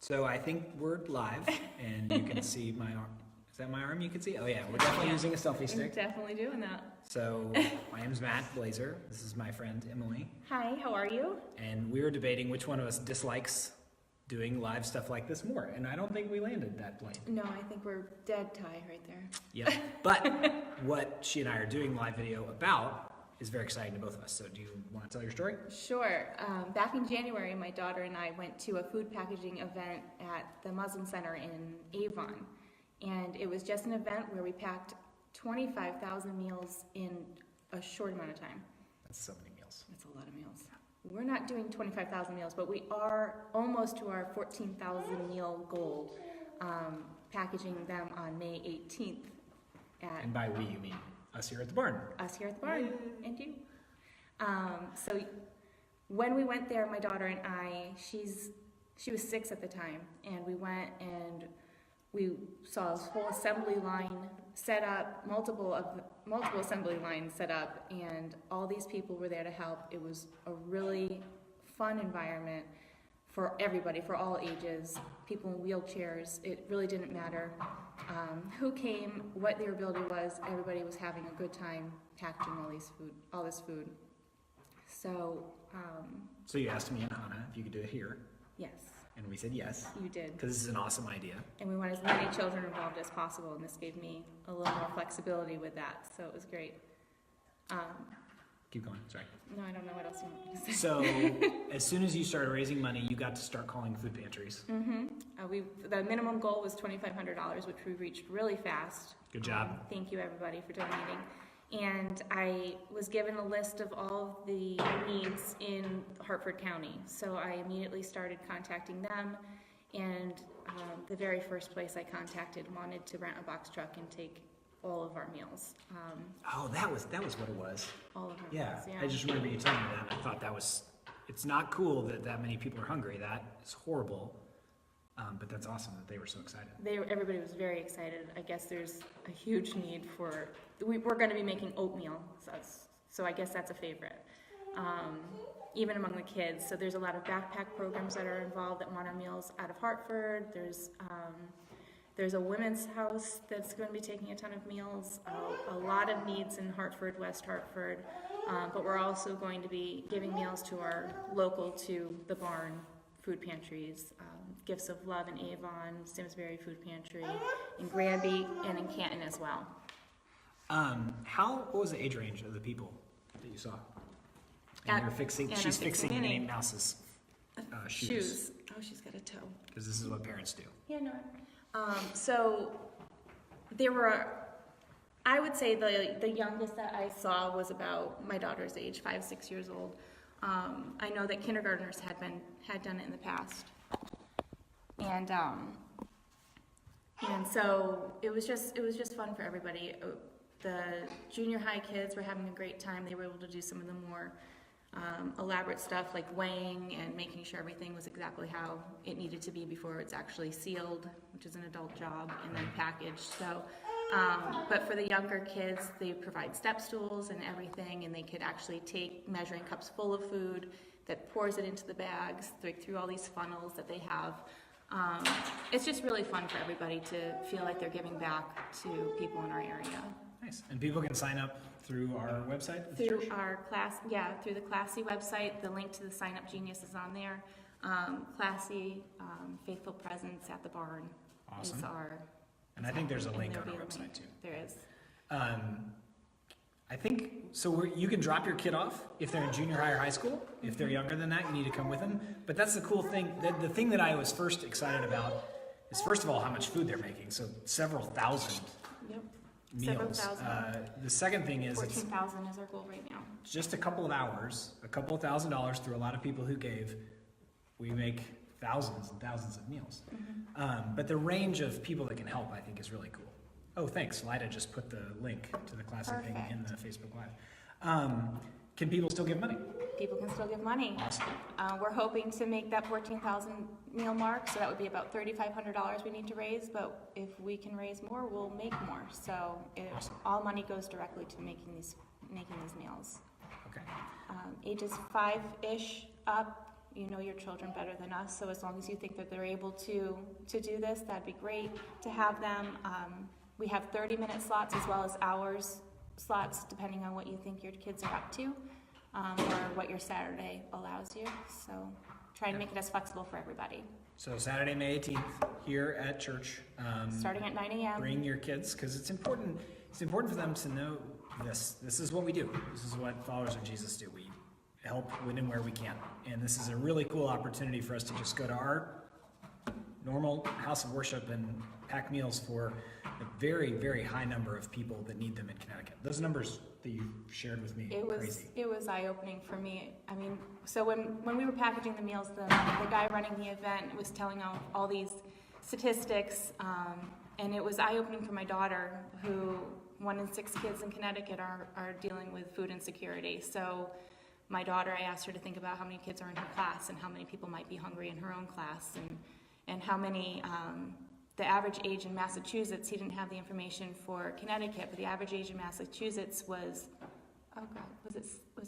So I think we're live, and you can see my arm. Is that my arm you can see? Oh yeah, we're definitely using a selfie stick. We're definitely doing that. So my name is Matt Blazer. This is my friend Emily. Hi, how are you? And we were debating which one of us dislikes doing live stuff like this more. And I don't think we landed that plane. No, I think we're dead tie right there. Yep. But what she and I are doing live video about is very exciting to both of us. So do you want to tell your story? Sure. Back in January, my daughter and I went to a food packaging event at the Muslim Center in Avon. And it was just an event where we packed 25,000 meals in a short amount of time. That's so many meals. That's a lot of meals. We're not doing 25,000 meals, but we are almost to our 14,000 meal goal, packaging them on May 18th. And by we, you mean us here at the barn. Us here at the barn, and you. So when we went there, my daughter and I, she was 6 at the time, and we went and we saw a whole assembly line set up, multiple assembly lines set up, and all these people were there to help. It was a really fun environment for everybody, for all ages, people in wheelchairs. It really didn't matter who came, what their ability was. Everybody was having a good time packaging all this food. So. So you asked me and Hannah if you could do it here. Yes. And we said yes. You did. Because this is an awesome idea. And we want as many children involved as possible, and this gave me a little more flexibility with that, so it was great. Keep going, sorry. No, I don't know what else you want me to say. So, as soon as you started raising money, you got to start calling food pantries. Mm-hmm. The minimum goal was $2,500, which we reached really fast. Good job. Thank you, everybody, for donating. And I was given a list of all the needs in Hartford County, so I immediately started contacting them, and the very first place I contacted wanted to rent a box truck and take all of our meals. Oh, that was what it was. All of our Yeah, meals, yeah. I just remember you telling me that. I thought it's not cool that many people are hungry. That is horrible. But that's awesome that they were so excited. Everybody was very excited. I guess there's a huge need for. We're going to be making oatmeal, so I guess that's a favorite, even among the kids. So there's a lot of backpack programs that are involved that want our meals out of Hartford. There's a women's house that's going to be taking a ton of meals. A lot of needs in Hartford, West Hartford, but we're also going to be giving meals to our local to the barn food pantries. Gifts of Love in Avon, Simsbury Food Pantry, in Granby, and in Canton as well. What was the age range of the people that you saw? And she's fixing Minnie Mouse's shoes. Oh, she's got a toe. Because this is what parents do. Yeah, no. So there were, I would say the youngest that I saw was about my daughter's age, 5, 6 years old. I know that kindergartners had done it in the past. And so it was just fun for everybody. The junior high kids were having a great time. They were able to do some of the more elaborate stuff like weighing and making sure everything was exactly how it needed to be before it's actually sealed, which is an adult job, and then packaged. So, but for the younger kids, they provide step stools and everything, and they could actually take measuring cups full of food that pours it into the bags through all these funnels that they have. It's just really fun for everybody to feel like they're giving back to people in our area. Nice. And people can sign up through our website? Through our through the Classy website. The link to the Sign Up Genius is on there. Classy, Faithful Presence at the Barn awesome. Is our... And I think there's a link on our website too. There is. I think, so you can drop your kid off if they're in junior high or high school. If they're younger than that, you need to come with them. But that's the cool thing. The thing that I was first excited about is, first of all, how much food they're making. So several thousand meals. Several thousand. The second thing is 14,000 is our goal right now. Just a couple of hours, a couple of $1,000 through a lot of people who gave. We make thousands and thousands of meals. Mm-hmm. But the range of people that can help, I think, is really cool. Oh, thanks. Lida just put the link to the classic thing in the Facebook Live. Can people still give money? People can still give money. Awesome. We're hoping to make that 14,000 meal mark, so that would be about $3,500 we need to raise, but if we can raise more, we'll make more. So awesome. All money goes directly to making these meals. Okay. Ages 5-ish up, You know your children better than us, so as long as you think that they're able to do this, that'd be great to have them. We have 30-minute slots as well as hours slots, depending on what you think your kids are up to, or what your Saturday allows you. So try to make it as flexible for everybody. So Saturday, May 18th, here at church. Starting at 9 a.m. Bring your kids, because it's important. It's important for them to know this. This is what we do. This is what followers of Jesus do. We help when and where we can. And this is a really cool opportunity for us to just go to our normal house of worship and pack meals for a very, very high number of people that need them in Connecticut. Those numbers that you shared with me, crazy. It was eye-opening for me. I mean, so when we were packaging the meals, the guy running the event was telling all these statistics, and it was eye-opening for my daughter, who 1 in 6 kids in Connecticut are dealing with food insecurity. So my daughter, I asked her to think about how many kids are in her class and how many people might be hungry in her own class, and how many, the average age in Massachusetts, he didn't have the information for Connecticut, but the average age in Massachusetts was, oh God, was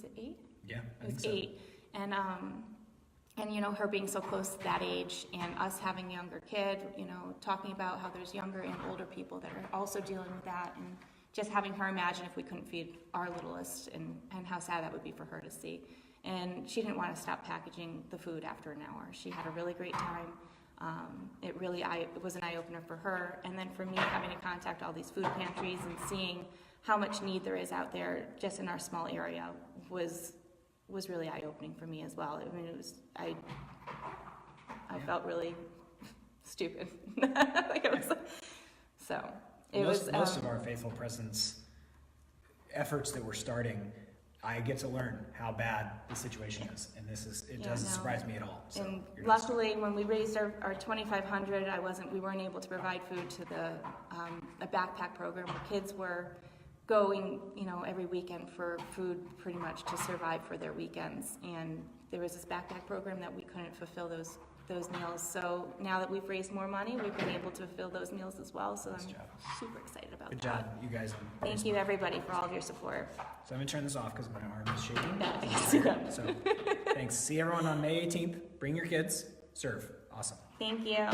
it 8? Yeah, It was 8. And you know, her being so close to that age, and us having a younger kid, you know, talking about how there's younger and older people that are also dealing with that, and just having her imagine if we couldn't feed our littlest, and how sad that would be for her to see. And she didn't want to stop packaging the food after an hour. She had a really great time. It was an eye-opener for her, and then for me, having to contact all these food pantries and seeing how much need there is out there just in our small area was really eye-opening for me as well. I mean, I felt really stupid. Most of our Faithful Presence efforts that we're starting, I get to learn how bad the situation is, and doesn't surprise me at all. So and luckily, when we raised our $2,500, we weren't able to provide food to a backpack program where kids were going, you know, every weekend for food pretty much to survive for their weekends. And there was this backpack program that we couldn't fulfill those meals. So now that we've raised more money, we've been able to fulfill those meals as well. So I'm super excited about that. Good job, you guys. Thank you, everybody, for all of your support. So I'm going to turn this off because my arm is shaking. Yeah, I can see that. So thanks. See everyone on May 18th. Bring your kids. Serve. Awesome. Thank you.